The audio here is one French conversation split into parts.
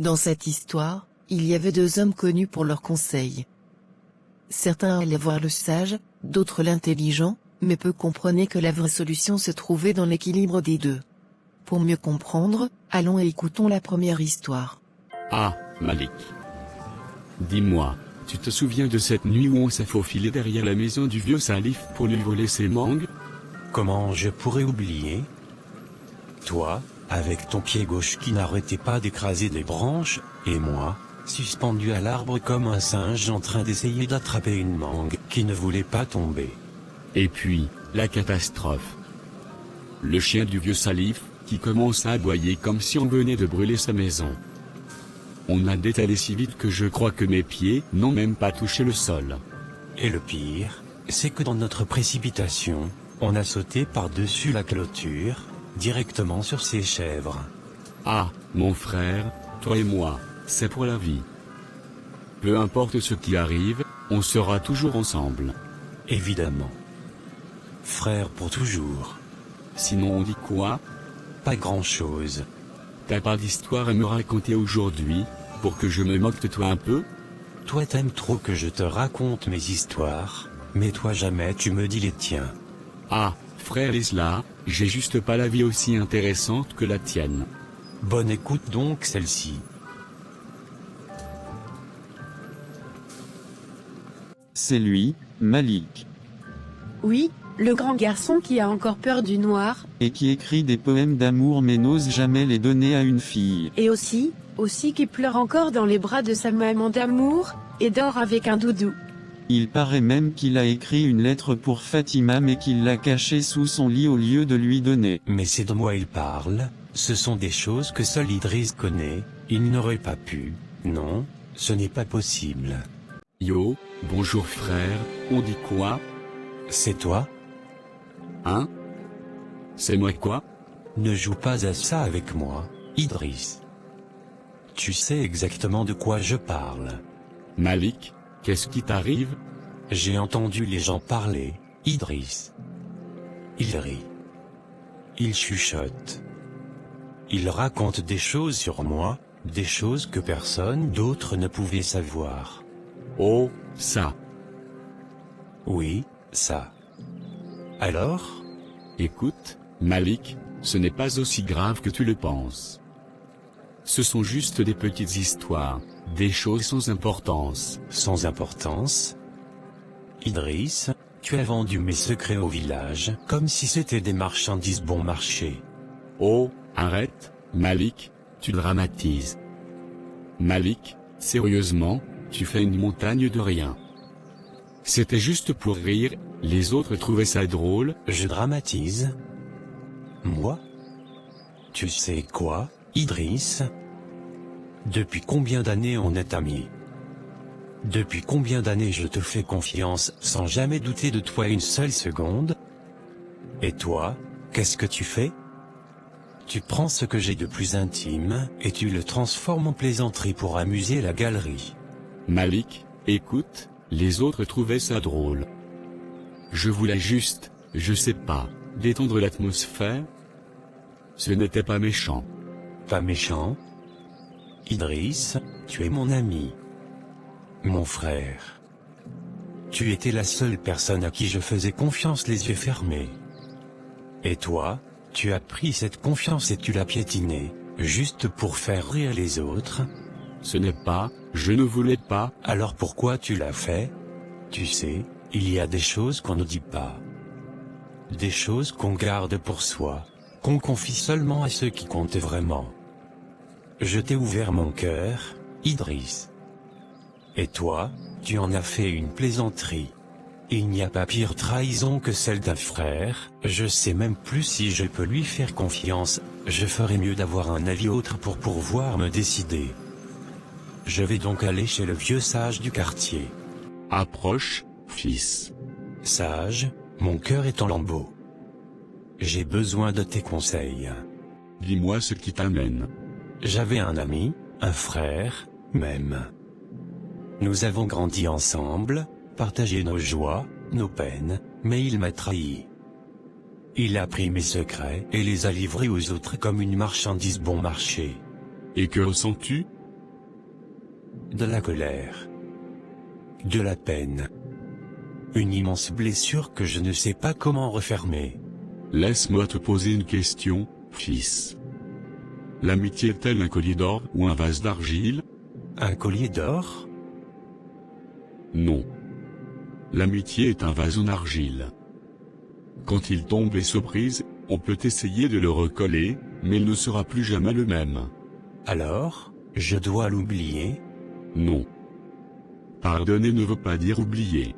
Dans cette histoire, il y avait deux hommes connus pour leurs conseils. Certains allaient voir le sage, d'autres l'intelligent, mais peu comprenaient que la vraie solution se trouvait dans l'équilibre des deux. Pour mieux comprendre, allons et écoutons la première histoire. Ah, Malik. Dis-moi, tu te souviens de cette nuit où on s'est faufilé derrière la maison du vieux Salif pour lui voler ses mangues? Comment je pourrais oublier? Toi, avec ton pied gauche qui n'arrêtait pas d'écraser des branches, et moi, suspendu à l'arbre comme un singe en train d'essayer d'attraper une mangue qui ne voulait pas tomber. Et puis, la catastrophe. Le chien du vieux Salif, qui commence à aboyer comme si on venait de brûler sa maison. On a détalé si vite que je crois que mes pieds n'ont même pas touché le sol. Et le pire, c'est que dans notre précipitation, on a sauté par-dessus la clôture, directement sur ces chèvres. Ah, mon frère, toi et moi, c'est pour la vie. Peu importe ce qui arrive, on sera toujours ensemble. Évidemment. Frère pour toujours. Sinon on dit quoi? Pas grand-chose. T'as pas d'histoire à me raconter aujourd'hui, pour que je me moque de toi un peu? Toi t'aimes trop que je te raconte mes histoires, mais toi jamais tu me dis les tiens. Ah, frère Isla, j'ai juste pas la vie aussi intéressante que la tienne. Bonne écoute donc celle-ci. C'est lui, Malik, Oui, le grand garçon qui a encore peur du noir, et qui écrit des poèmes d'amour mais n'ose jamais les donner à une fille. et aussi qui pleure encore dans les bras de sa maman d'amour, et dort avec un doudou. Il paraît même qu'il a écrit une lettre pour Fatima mais qu'il l'a cachée sous son lit au lieu de lui donner. Mais c'est de moi il parle, ce sont des choses que seul Idriss connaît, il n'aurait pas pu, non, ce n'est pas possible. Yo, bonjour frère, on dit quoi? C'est toi? Hein? C'est moi quoi? Ne joue pas à ça avec moi, Idriss. Tu sais exactement de quoi je parle. Malik, qu'est-ce qui t'arrive? J'ai entendu les gens parler, Idriss. Ils rient. Ils chuchotent. Ils racontent des choses sur moi, des choses que personne d'autre ne pouvait savoir. Oh, ça. Oui, ça. Alors? Écoute, Malik, ce n'est pas aussi grave que tu le penses. Ce sont juste des petites histoires, des choses sans importance. Sans importance? Idriss, tu as vendu mes secrets au village, comme si c'était des marchandises bon marché. Oh, arrête, Malik, tu dramatises. Malik, sérieusement, tu fais une montagne de rien. C'était juste pour rire, les autres trouvaient ça drôle. Je dramatise? Moi? Tu sais quoi, Idriss? Depuis combien d'années on est amis? Depuis combien d'années je te fais confiance sans jamais douter de toi une seule seconde? Et toi, qu'est-ce que tu fais? Tu prends ce que j'ai de plus intime, et tu le transformes en plaisanterie pour amuser la galerie. Malik, écoute, les autres trouvaient ça drôle. Je voulais juste, je sais pas, détendre l'atmosphère. Ce n'était pas méchant. Pas méchant? Idriss, tu es mon ami. Mon frère. Tu étais la seule personne à qui je faisais confiance les yeux fermés. Et toi, tu as pris cette confiance et tu l'as piétinée, juste pour faire rire les autres. Ce n'est pas, je ne voulais pas. Alors pourquoi tu l'as fait? Tu sais, il y a des choses qu'on ne dit pas. Des choses qu'on garde pour soi, qu'on confie seulement à ceux qui comptent vraiment. Je t'ai ouvert mon cœur, Idriss. Et toi, tu en as fait une plaisanterie. Il n'y a pas pire trahison que celle d'un frère, je sais même plus si je peux lui faire confiance, je ferais mieux d'avoir un avis autre pour pouvoir me décider. Je vais donc aller chez le vieux sage du quartier. Approche, fils. Sage, mon cœur est en lambeaux. J'ai besoin de tes conseils. Dis-moi ce qui t'amène. J'avais un ami, un frère, même. Nous avons grandi ensemble, partagé nos joies, nos peines, mais il m'a trahi. Il a pris mes secrets et les a livrés aux autres comme une marchandise bon marché. Et que ressens-tu? de la colère, de la peine. Une immense blessure que je ne sais pas comment refermer. Laisse-moi te poser une question, fils. L'amitié est-elle un collier d'or ou un vase d'argile? Un collier d'or? Non. L'amitié est un vase en argile. Quand il tombe et se brise, on peut essayer de le recoller, mais il ne sera plus jamais le même. Alors, je dois l'oublier? Non. Pardonner ne veut pas dire oublier.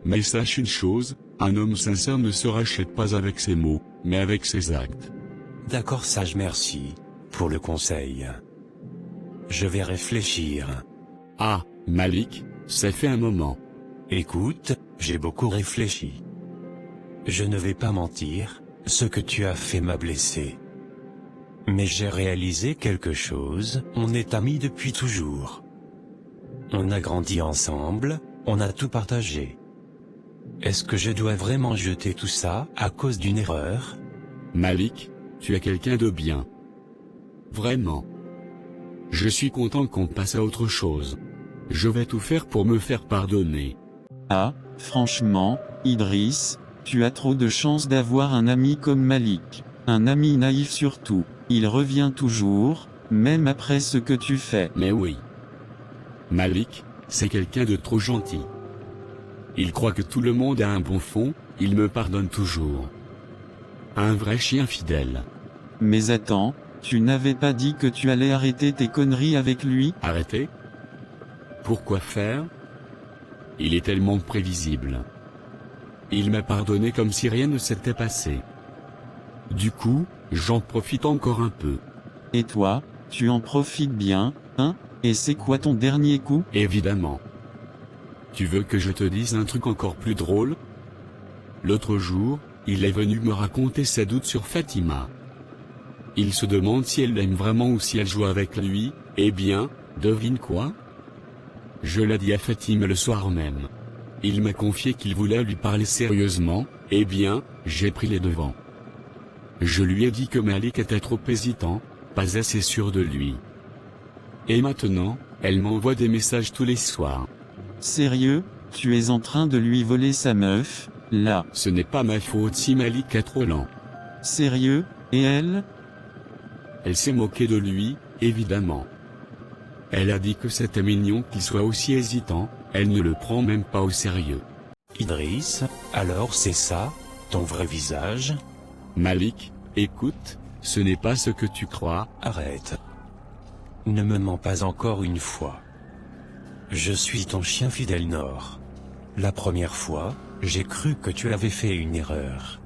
Mais sache une chose, un homme sincère ne se rachète pas avec ses mots, mais avec ses actes. D'accord, sage, merci pour le conseil. Je vais réfléchir. Ah, Malik, ça fait un moment. Écoute, j'ai beaucoup réfléchi. Je ne vais pas mentir, ce que tu as fait m'a blessé. Mais j'ai réalisé quelque chose, on est amis depuis toujours. On a grandi ensemble, on a tout partagé. Est-ce que je dois vraiment jeter tout ça à cause d'une erreur? Malik, tu es quelqu'un de bien. Vraiment. Je suis content qu'on passe à autre chose. Je vais tout faire pour me faire pardonner. Ah, franchement, Idriss, tu as trop de chance d'avoir un ami comme Malik. Un ami naïf surtout. Il revient toujours, même après ce que tu fais. Mais oui. Malik, c'est quelqu'un de trop gentil. Il croit que tout le monde a un bon fond, il me pardonne toujours. Un vrai chien fidèle. Mais attends, tu n'avais pas dit que tu allais arrêter tes conneries avec lui? Arrêtez? Pourquoi faire? Il est tellement prévisible. Il m'a pardonné comme si rien ne s'était passé. Du coup, j'en profite encore un peu. Et toi, tu en profites bien, hein? Et c'est quoi ton dernier coup? Évidemment. Tu veux que je te dise un truc encore plus drôle? L'autre jour, il est venu me raconter ses doutes sur Fatima. Il se demande si elle l'aime vraiment ou si elle joue avec lui. Eh bien, devine quoi? Je l'ai dit à Fatima le soir même. Il m'a confié qu'il voulait lui parler sérieusement. Eh bien, j'ai pris les devants. Je lui ai dit que Malik était trop hésitant, pas assez sûr de lui. Et maintenant, elle m'envoie des messages tous les soirs. Sérieux, tu es en train de lui voler sa meuf, là? Ce n'est pas ma faute si Malik est trop lent. Sérieux, et elle? Elle s'est moquée de lui, évidemment. Elle a dit que c'était mignon qu'il soit aussi hésitant, elle ne le prend même pas au sérieux. Idriss, alors c'est ça, ton vrai visage? Malik, écoute, ce n'est pas ce que tu crois. Arrête. Ne me mens pas encore une fois. Je suis ton chien fidèle Nord. La première fois, j'ai cru que tu avais fait une erreur.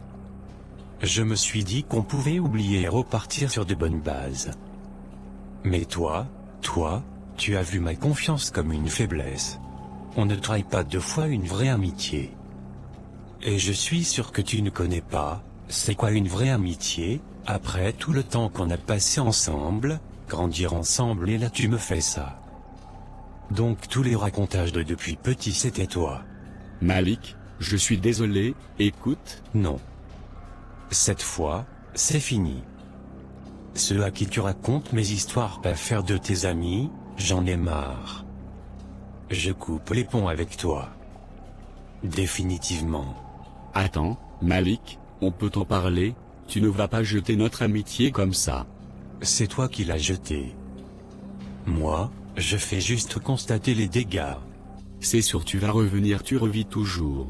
Je me suis dit qu'on pouvait oublier et repartir sur de bonnes bases. Mais toi, tu as vu ma confiance comme une faiblesse. On ne trahit pas deux fois une vraie amitié. Et je suis sûr que tu ne connais pas, c'est quoi une vraie amitié, après tout le temps qu'on a passé ensemble, grandir ensemble et là tu me fais ça. Donc tous les racontages de depuis petit c'était toi. Malik, je suis désolé, écoute. Non. Cette fois, c'est fini. Ceux à qui tu racontes mes histoires peuvent faire de tes amis, j'en ai marre. Je coupe les ponts avec toi. Définitivement. Attends, Malik, on peut en parler, tu ne vas pas jeter notre amitié comme ça. C'est toi qui l'as jeté. Moi, je fais juste constater les dégâts. C'est sûr tu vas revenir, tu revis toujours.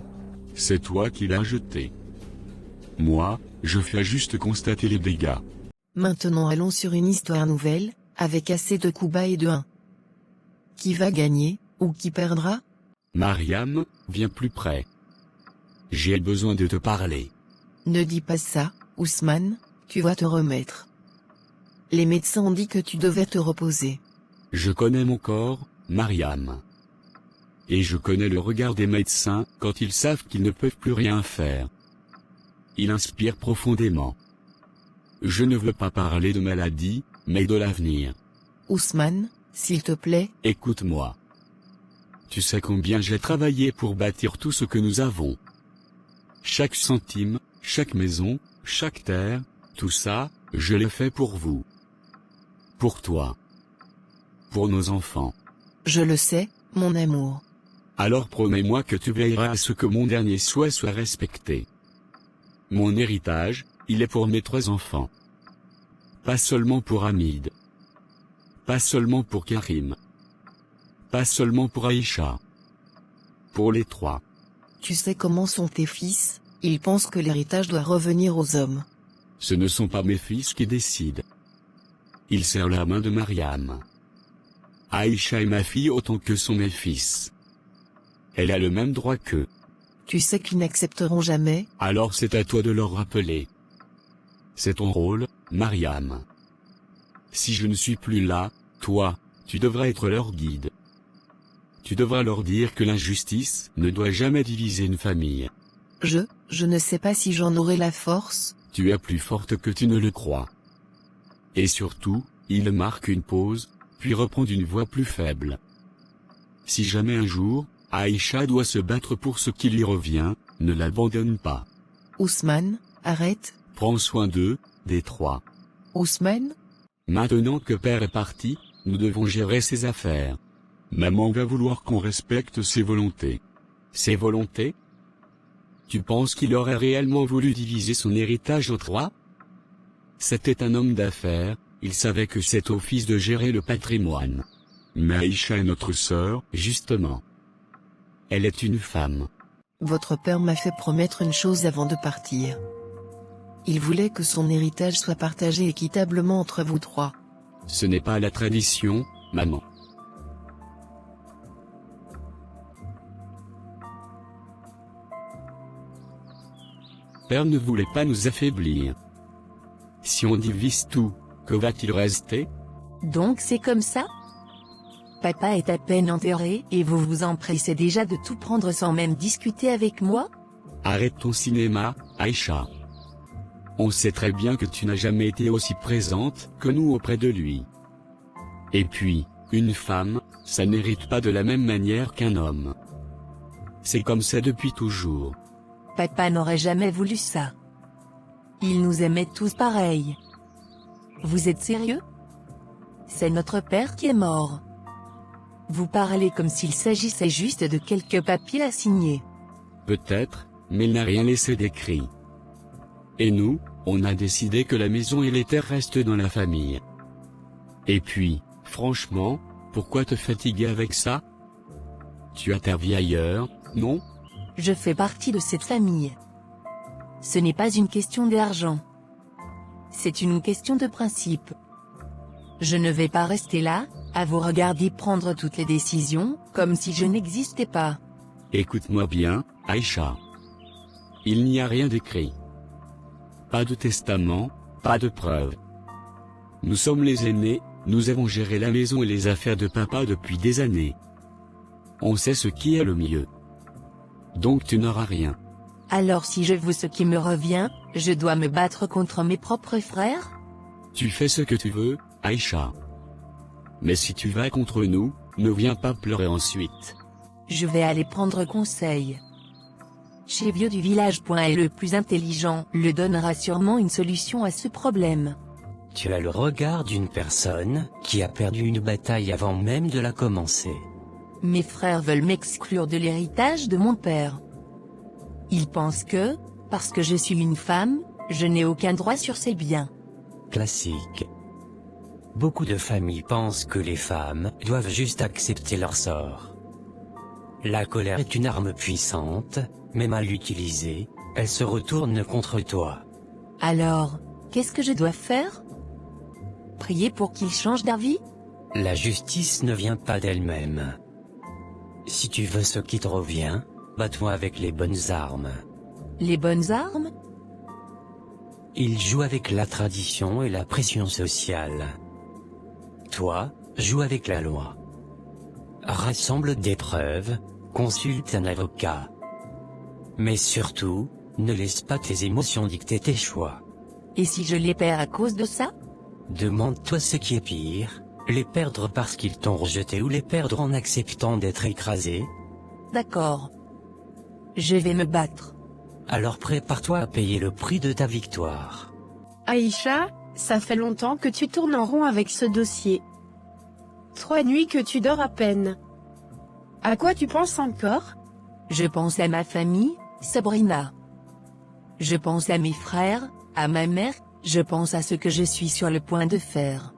C'est toi qui l'as jeté. Moi, je fais juste constater les dégâts. Maintenant allons sur une histoire nouvelle, avec assez de coups bas et de 1. Qui va gagner, ou qui perdra? Mariam, viens plus près. J'ai besoin de te parler. Ne dis pas ça, Ousmane, tu vas te remettre. Les médecins ont dit que tu devais te reposer. Je connais mon corps, Mariam. Et je connais le regard des médecins, quand ils savent qu'ils ne peuvent plus rien faire. Il inspire profondément. Je ne veux pas parler de maladie, mais de l'avenir. Ousmane, s'il te plaît. Écoute-moi. Tu sais combien j'ai travaillé pour bâtir tout ce que nous avons. Chaque centime, chaque maison, chaque terre, tout ça, je l'ai fait pour vous. Pour toi. Pour nos enfants. Je le sais, mon amour. Alors promets-moi que tu veilleras à ce que mon dernier souhait soit respecté. Mon héritage, il est pour mes 3 enfants. Pas seulement pour Hamid. Pas seulement pour Karim. Pas seulement pour Aïcha. Pour les 3. Tu sais comment sont tes fils, ils pensent que l'héritage doit revenir aux hommes. Ce ne sont pas mes fils qui décident. Ils serrent la main de Mariam. Aïcha est ma fille autant que sont mes fils. Elle a le même droit qu'eux. Tu sais qu'ils n'accepteront jamais. Alors c'est à toi de leur rappeler. C'est ton rôle, Mariam. Si je ne suis plus là, toi, tu devras être leur guide. Tu devras leur dire que l'injustice ne doit jamais diviser une famille. Je ne sais pas si j'en aurai la force. Tu es plus forte que tu ne le crois. Et surtout, il marque une pause, puis reprend d'une voix plus faible. Si jamais un jour, Aïcha doit se battre pour ce qui lui revient, ne l'abandonne pas. Ousmane, arrête. Prends soin d'eux, des 3. Ousmane? Maintenant que père est parti, nous devons gérer ses affaires. Maman va vouloir qu'on respecte ses volontés. Ses volontés? Tu penses qu'il aurait réellement voulu diviser son héritage en 3? C'était un homme d'affaires, il savait que c'est au fils de gérer le patrimoine. Mais Aïcha est notre sœur, justement. Elle est une femme. Votre père m'a fait promettre une chose avant de partir. Il voulait que son héritage soit partagé équitablement entre vous 3. Ce n'est pas la tradition, maman. Père ne voulait pas nous affaiblir. Si on divise tout, que va-t-il rester? Donc c'est comme ça? Papa est à peine enterré et vous vous empressez déjà de tout prendre sans même discuter avec moi? Arrête ton cinéma, Aïcha. On sait très bien que tu n'as jamais été aussi présente que nous auprès de lui. Et puis, une femme, ça n'hérite pas de la même manière qu'un homme. C'est comme ça depuis toujours. Papa n'aurait jamais voulu ça. Il nous aimait tous pareils. Vous êtes sérieux? C'est notre père qui est mort. Vous parlez comme s'il s'agissait juste de quelques papiers à signer. Peut-être, mais il n'a rien laissé d'écrit. Et nous, on a décidé que la maison et les terres restent dans la famille. Et puis, franchement, pourquoi te fatiguer avec ça? Tu as ta vie ailleurs, non? Je fais partie de cette famille. Ce n'est pas une question d'argent. C'est une question de principe. Je ne vais pas rester là, à vous regarder prendre toutes les décisions, comme si je n'existais pas. Écoute-moi bien, Aïcha. Il n'y a rien d'écrit. Pas de testament, pas de preuve. Nous sommes les aînés, nous avons géré la maison et les affaires de papa depuis des années. On sait ce qui est le mieux. Donc tu n'auras rien. Alors si je veux ce qui me revient, je dois me battre contre mes propres frères? Tu fais ce que tu veux, Aïcha. Mais si tu vas contre nous, ne viens pas pleurer ensuite. Je vais aller prendre conseil. Chez Vieux du village. Et le plus intelligent le donnera sûrement une solution à ce problème. Tu as le regard d'une personne qui a perdu une bataille avant même de la commencer. Mes frères veulent m'exclure de l'héritage de mon père. Ils pensent que, parce que je suis une femme, je n'ai aucun droit sur ces biens. Classique. Beaucoup de familles pensent que les femmes doivent juste accepter leur sort. La colère est une arme puissante, mais mal utilisée, elle se retourne contre toi. Alors, qu'est-ce que je dois faire? Prier pour qu'il change d'avis? La justice ne vient pas d'elle-même. Si tu veux ce qui te revient, bats-toi avec les bonnes armes. Les bonnes armes? Il joue avec la tradition et la pression sociale. Toi, joue avec la loi. Rassemble des preuves, consulte un avocat. Mais surtout, ne laisse pas tes émotions dicter tes choix. Et si je les perds à cause de ça? Demande-toi ce qui est pire, les perdre parce qu'ils t'ont rejeté ou les perdre en acceptant d'être écrasé. D'accord. Je vais me battre. Alors prépare-toi à payer le prix de ta victoire. Aïcha, ça fait longtemps que tu tournes en rond avec ce dossier. 3 nuits que tu dors à peine. À quoi tu penses encore? Je pense à ma famille, Sabrina. Je pense à mes frères, à ma mère, je pense à ce que je suis sur le point de faire.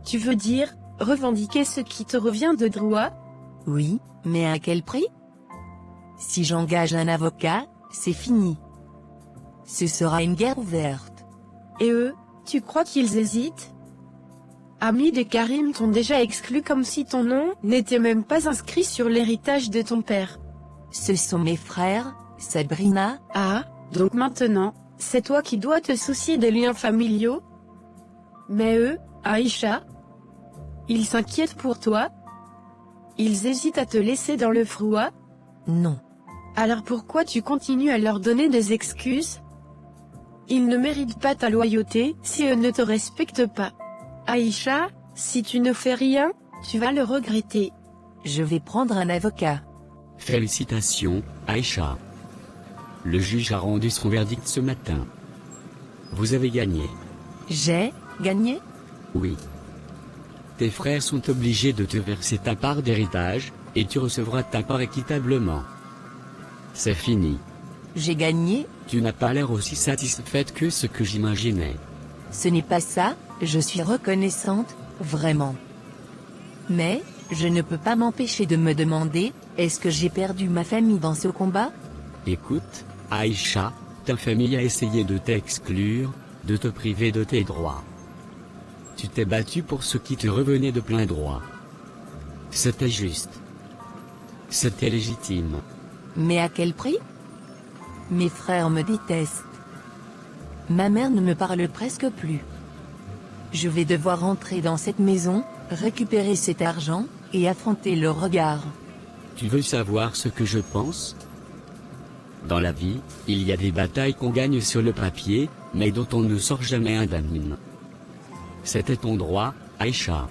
Tu veux dire, revendiquer ce qui te revient de droit? Oui, mais à quel prix? Si j'engage un avocat, c'est fini. Ce sera une guerre ouverte. Et eux, tu crois qu'ils hésitent? Hamid et Karim t'ont déjà exclu comme si ton nom n'était même pas inscrit sur l'héritage de ton père. Ce sont mes frères, Sabrina. Ah, donc maintenant, c'est toi qui dois te soucier des liens familiaux? Mais eux, Aïcha, ils s'inquiètent pour toi? Ils hésitent à te laisser dans le froid? Non. Alors pourquoi tu continues à leur donner des excuses? Ils ne méritent pas ta loyauté si eux ne te respectent pas. Aïcha, si tu ne fais rien, tu vas le regretter. Je vais prendre un avocat. Félicitations, Aïcha. Le juge a rendu son verdict ce matin. Vous avez gagné. J'ai gagné? Oui. Tes frères sont obligés de te verser ta part d'héritage, et tu recevras ta part équitablement. C'est fini. J'ai gagné? Tu n'as pas l'air aussi satisfaite que ce que j'imaginais. Ce n'est pas ça, je suis reconnaissante, vraiment. Mais, je ne peux pas m'empêcher de me demander, est-ce que j'ai perdu ma famille dans ce combat? Écoute, Aïcha, ta famille a essayé de t'exclure, de te priver de tes droits. Tu t'es battu pour ce qui te revenait de plein droit. C'était juste. C'était légitime. Mais à quel prix? Mes frères me détestent. Ma mère ne me parle presque plus. Je vais devoir rentrer dans cette maison, récupérer cet argent, et affronter leur regard. Tu veux savoir ce que je pense? Dans la vie, il y a des batailles qu'on gagne sur le papier, mais dont on ne sort jamais indemne. C'était ton droit, Aïcha.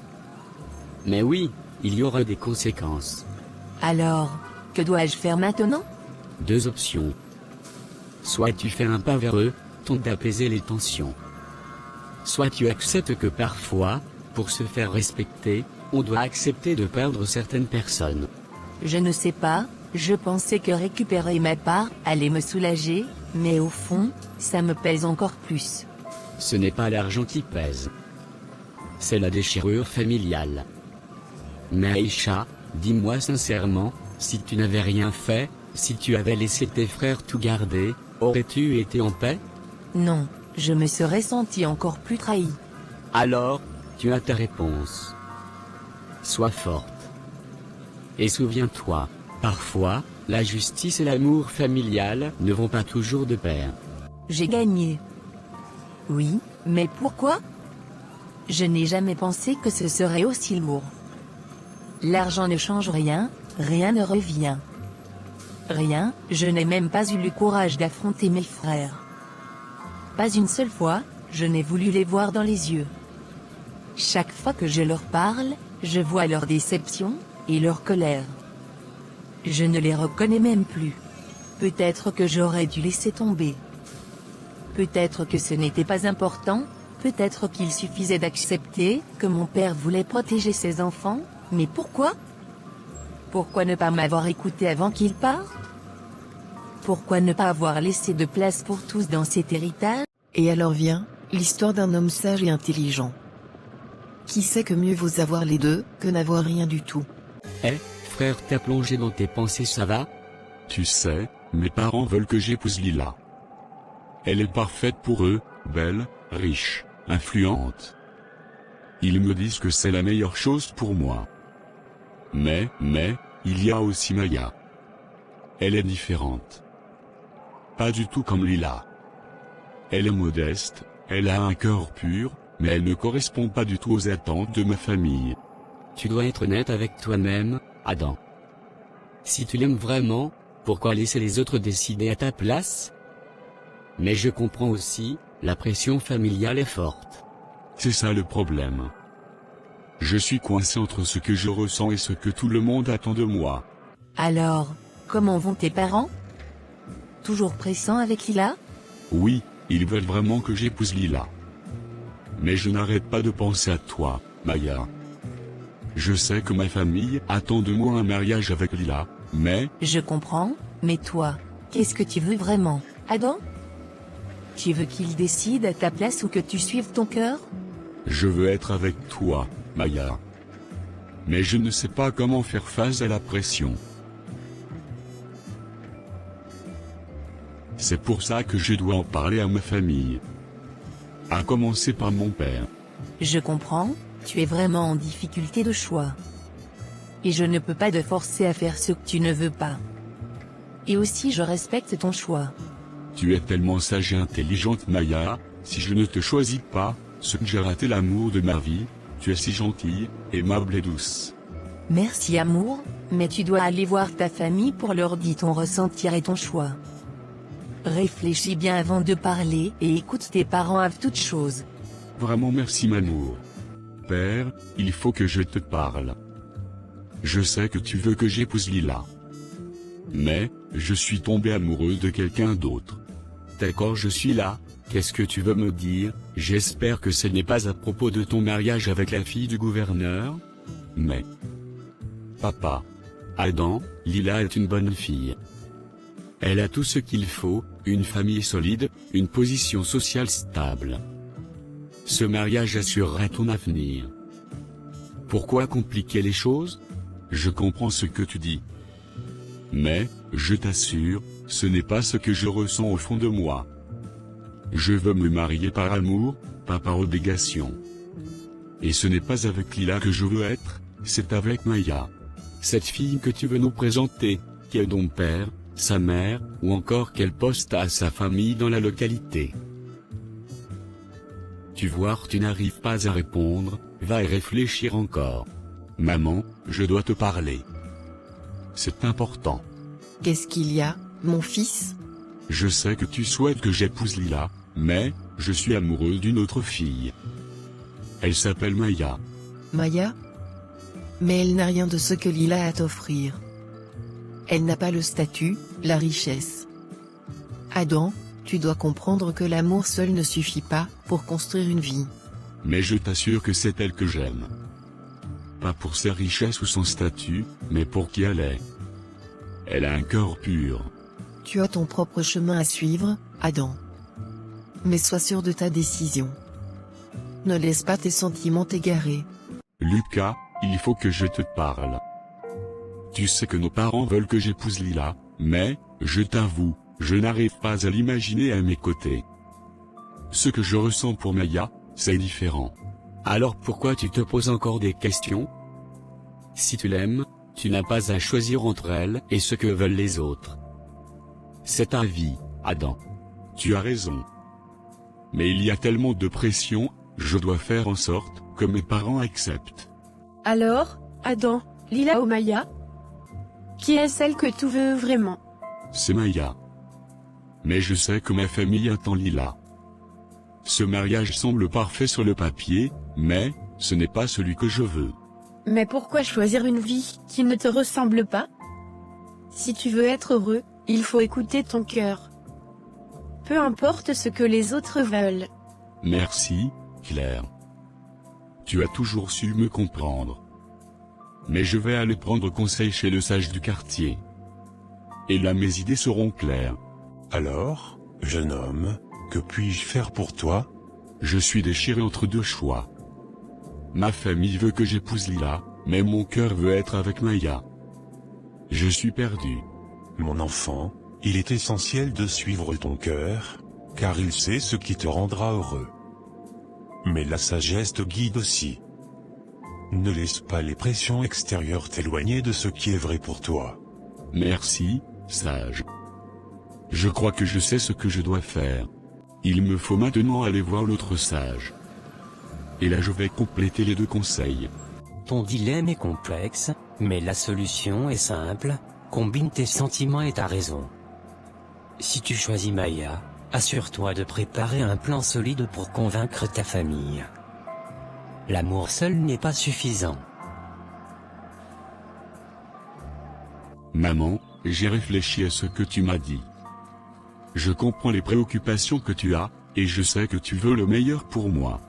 Mais oui, il y aura des conséquences. Alors, que dois-je faire maintenant? 2 options. Soit tu fais un pas vers eux, tente d'apaiser les tensions. Soit tu acceptes que parfois, pour se faire respecter, on doit accepter de perdre certaines personnes. Je ne sais pas, je pensais que récupérer ma part allait me soulager, mais au fond, ça me pèse encore plus. Ce n'est pas l'argent qui pèse. C'est la déchirure familiale. Mais Aïcha, dis-moi sincèrement, si tu n'avais rien fait, si tu avais laissé tes frères tout garder, aurais-tu été en paix? Non, je me serais senti encore plus trahi. Alors, tu as ta réponse. Sois forte. Et souviens-toi, parfois, la justice et l'amour familial ne vont pas toujours de pair. J'ai gagné. Oui, mais pourquoi? Je n'ai jamais pensé que ce serait aussi lourd. L'argent ne change rien, rien ne revient. Rien, je n'ai même pas eu le courage d'affronter mes frères. Pas une seule fois, je n'ai voulu les voir dans les yeux. Chaque fois que je leur parle, je vois leur déception, et leur colère. Je ne les reconnais même plus. Peut-être que j'aurais dû laisser tomber. Peut-être que ce n'était pas important, peut-être qu'il suffisait d'accepter que mon père voulait protéger ses enfants, mais pourquoi? Pourquoi ne pas m'avoir écouté avant qu'il parte? Pourquoi ne pas avoir laissé de place pour tous dans cet héritage? Et alors vient, l'histoire d'un homme sage et intelligent. Qui sait que mieux vaut avoir les deux, que n'avoir rien du tout. Eh, frère, t'as plongé dans tes pensées, ça va? Tu sais, mes parents veulent que j'épouse Lila. Elle est parfaite pour eux, belle, riche, influente. Ils me disent que c'est la meilleure chose pour moi. Mais, il y a aussi Maya. Elle est différente. Pas du tout comme Lila. Elle est modeste, elle a un cœur pur, mais elle ne correspond pas du tout aux attentes de ma famille. Tu dois être honnête avec toi-même, Adam. Si tu l'aimes vraiment, pourquoi laisser les autres décider à ta place? Mais je comprends aussi, la pression familiale est forte. C'est ça le problème. Je suis coincé entre ce que je ressens et ce que tout le monde attend de moi. Alors, comment vont tes parents? Toujours pressants avec Lila? Oui, ils veulent vraiment que j'épouse Lila. Mais je n'arrête pas de penser à toi, Maya. Je sais que ma famille attend de moi un mariage avec Lila, mais Je comprends, mais toi, qu'est-ce que tu veux vraiment, Adam? Tu veux qu'il décide à ta place ou que tu suives ton cœur? je veux être avec toi, Maya. Mais je ne sais pas comment faire face à la pression. C'est pour ça que je dois en parler à ma famille. À commencer par mon père. Je comprends, tu es vraiment en difficulté de choix. Et je ne peux pas te forcer à faire ce que tu ne veux pas. Et aussi je respecte ton choix. Tu es tellement sage et intelligente, Maya. Si je ne te choisis pas, ce que j'ai raté l'amour de ma vie. Tu es si gentille, aimable et douce. Merci amour, mais tu dois aller voir ta famille pour leur dire ton ressentir et ton choix. Réfléchis bien avant de parler et écoute tes parents avant toute chose. Vraiment merci, Mamour. Père, il faut que je te parle. Je sais que tu veux que j'épouse Lila. Mais, je suis tombé amoureux de quelqu'un d'autre. D'accord, je suis là. Qu'est-ce que tu veux me dire? J'espère que ce n'est pas à propos de ton mariage avec la fille du gouverneur. Mais... Papa. Adam, Lila est une bonne fille. Elle a tout ce qu'il faut, une famille solide, une position sociale stable. Ce mariage assurera ton avenir. Pourquoi compliquer les choses? Je comprends ce que tu dis. Mais, je t'assure, ce n'est pas ce que je ressens au fond de moi. Je veux me marier par amour, pas par obligation. Et ce n'est pas avec Lila que je veux être, c'est avec Maya. Cette fille que tu veux nous présenter, qui est ton père, sa mère, ou encore quel poste a sa famille dans la localité. Tu vois, tu n'arrives pas à répondre, va y réfléchir encore. Maman, je dois te parler. C'est important. Qu'est-ce qu'il y a, mon fils? Je sais que tu souhaites que j'épouse Lila, mais, je suis amoureux d'une autre fille. Elle s'appelle Maya. Maya? Mais elle n'a rien de ce que Lila a à t'offrir. Elle n'a pas le statut, la richesse. Adam, tu dois comprendre que l'amour seul ne suffit pas pour construire une vie. Mais je t'assure que c'est elle que j'aime. Pas pour sa richesse ou son statut, mais pour qui elle est. Elle a un cœur pur. Tu as ton propre chemin à suivre, Adam. Mais sois sûr de ta décision. Ne laisse pas tes sentiments t'égarer. Lucas, il faut que je te parle. Tu sais que nos parents veulent que j'épouse Lila, mais, je t'avoue, je n'arrive pas à l'imaginer à mes côtés. Ce que je ressens pour Maya, c'est différent. Alors pourquoi tu te poses encore des questions? Si tu l'aimes, tu n'as pas à choisir entre elle et ce que veulent les autres. C'est ta vie, Adam. Tu as raison. Mais il y a tellement de pression, je dois faire en sorte que mes parents acceptent. Alors, Adam, Lila ou Maya? Qui est celle que tu veux vraiment? C'est Maya. Mais je sais que ma famille attend Lila. Ce mariage semble parfait sur le papier, mais, ce n'est pas celui que je veux. Mais pourquoi choisir une vie qui ne te ressemble pas? Si tu veux être heureux, il faut écouter ton cœur. Peu importe ce que les autres veulent. Merci, Claire. Tu as toujours su me comprendre. Mais je vais aller prendre conseil chez le sage du quartier. Et là mes idées seront claires. Alors, jeune homme, que puis-je faire pour toi? Je suis déchiré entre deux choix. Ma famille veut que j'épouse Lila, mais mon cœur veut être avec Maya. Je suis perdu. Mon enfant, il est essentiel de suivre ton cœur, car il sait ce qui te rendra heureux. Mais la sagesse te guide aussi. Ne laisse pas les pressions extérieures t'éloigner de ce qui est vrai pour toi. Merci, sage. Je crois que je sais ce que je dois faire. Il me faut maintenant aller voir l'autre sage. Et là je vais compléter les deux conseils. Ton dilemme est complexe, mais la solution est simple, combine tes sentiments et ta raison. Si tu choisis Maya, assure-toi de préparer un plan solide pour convaincre ta famille. L'amour seul n'est pas suffisant. Maman, j'ai réfléchi à ce que tu m'as dit. Je comprends les préoccupations que tu as, et je sais que tu veux le meilleur pour moi.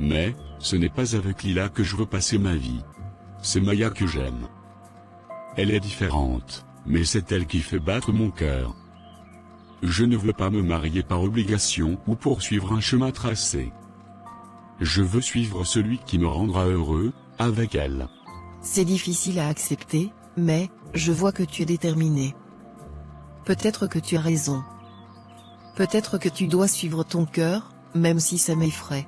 Mais, ce n'est pas avec Lila que je veux passer ma vie. C'est Maya que j'aime. Elle est différente, mais c'est elle qui fait battre mon cœur. Je ne veux pas me marier par obligation ou poursuivre un chemin tracé. Je veux suivre celui qui me rendra heureux, avec elle. C'est difficile à accepter, mais, je vois que tu es déterminé. Peut-être que tu as raison. Peut-être que tu dois suivre ton cœur, même si ça m'effraie.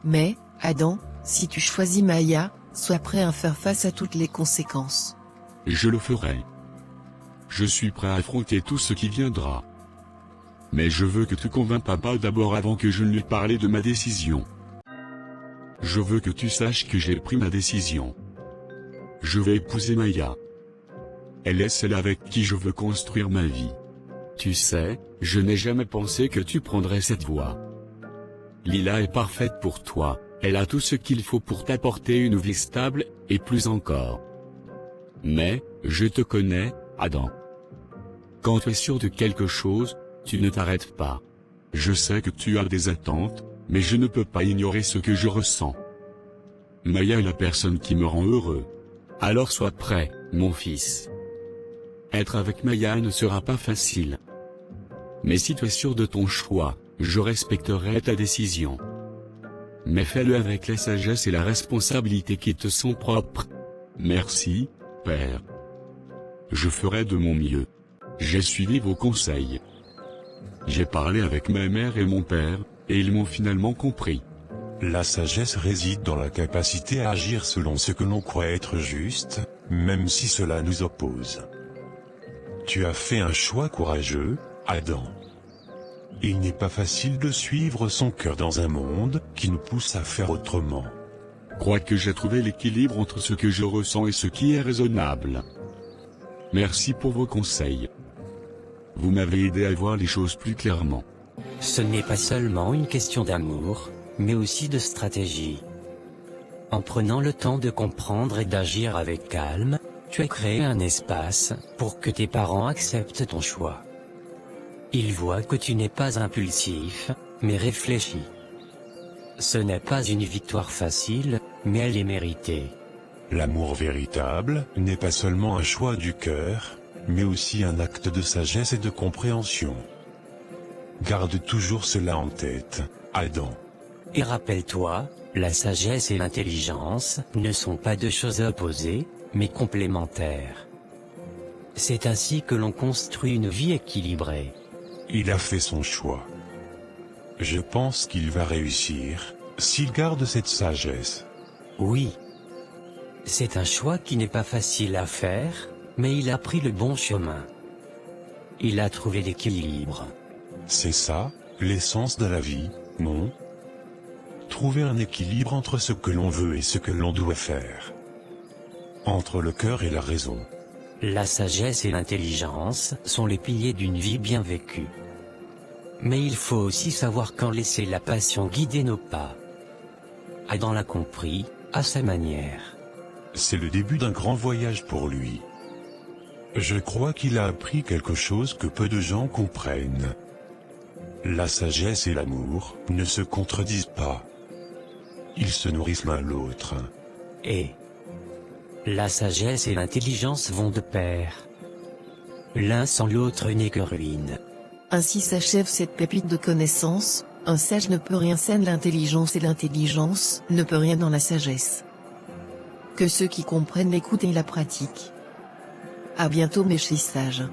Mais, Adam, si tu choisis Maya, sois prêt à faire face à toutes les conséquences. Je le ferai. Je suis prêt à affronter tout ce qui viendra. Mais je veux que tu convainques papa d'abord avant que je ne lui parle de ma décision. Je veux que tu saches que j'ai pris ma décision. Je vais épouser Maya. Elle est celle avec qui je veux construire ma vie. Tu sais, je n'ai jamais pensé que tu prendrais cette voie. Lila est parfaite pour toi, elle a tout ce qu'il faut pour t'apporter une vie stable, et plus encore. Mais, je te connais, Adam. Quand tu es sûr de quelque chose, tu ne t'arrêtes pas. Je sais que tu as des attentes, mais je ne peux pas ignorer ce que je ressens. Maya est la personne qui me rend heureux. Alors sois prêt, mon fils. Être avec Maya ne sera pas facile. Mais si tu es sûr de ton choix, je respecterai ta décision. Mais fais-le avec la sagesse et la responsabilité qui te sont propres. Merci, Père. Je ferai de mon mieux. J'ai suivi vos conseils. J'ai parlé avec ma mère et mon père, et ils m'ont finalement compris. La sagesse réside dans la capacité à agir selon ce que l'on croit être juste, même si cela nous oppose. Tu as fait un choix courageux, Adam. Il n'est pas facile de suivre son cœur dans un monde qui nous pousse à faire autrement. Crois que j'ai trouvé l'équilibre entre ce que je ressens et ce qui est raisonnable. Merci pour vos conseils. Vous m'avez aidé à voir les choses plus clairement. Ce n'est pas seulement une question d'amour, mais aussi de stratégie. En prenant le temps de comprendre et d'agir avec calme, tu as créé un espace pour que tes parents acceptent ton choix. Ils voient que tu n'es pas impulsif, mais réfléchi. Ce n'est pas une victoire facile, mais elle est méritée. L'amour véritable n'est pas seulement un choix du cœur, mais aussi un acte de sagesse et de compréhension. Garde toujours cela en tête, Adam. Et rappelle-toi, la sagesse et l'intelligence ne sont pas deux choses opposées, mais complémentaires. C'est ainsi que l'on construit une vie équilibrée. Il a fait son choix. Je pense qu'il va réussir, s'il garde cette sagesse. Oui. C'est un choix qui n'est pas facile à faire, mais il a pris le bon chemin. Il a trouvé l'équilibre. C'est ça, l'essence de la vie, non? Trouver un équilibre entre ce que l'on veut et ce que l'on doit faire. Entre le cœur et la raison. La sagesse et l'intelligence sont les piliers d'une vie bien vécue. Mais il faut aussi savoir quand laisser la passion guider nos pas. Adam l'a compris, à sa manière. C'est le début d'un grand voyage pour lui. Je crois qu'il a appris quelque chose que peu de gens comprennent. La sagesse et l'amour ne se contredisent pas. Ils se nourrissent l'un l'autre. Et la sagesse et l'intelligence vont de pair. L'un sans l'autre n'est que ruine. Ainsi s'achève cette pépite de connaissance, un sage ne peut rien sans l'intelligence et l'intelligence ne peut rien dans la sagesse. Que ceux qui comprennent l'écoutent et la pratiquent. À bientôt mes chers sages.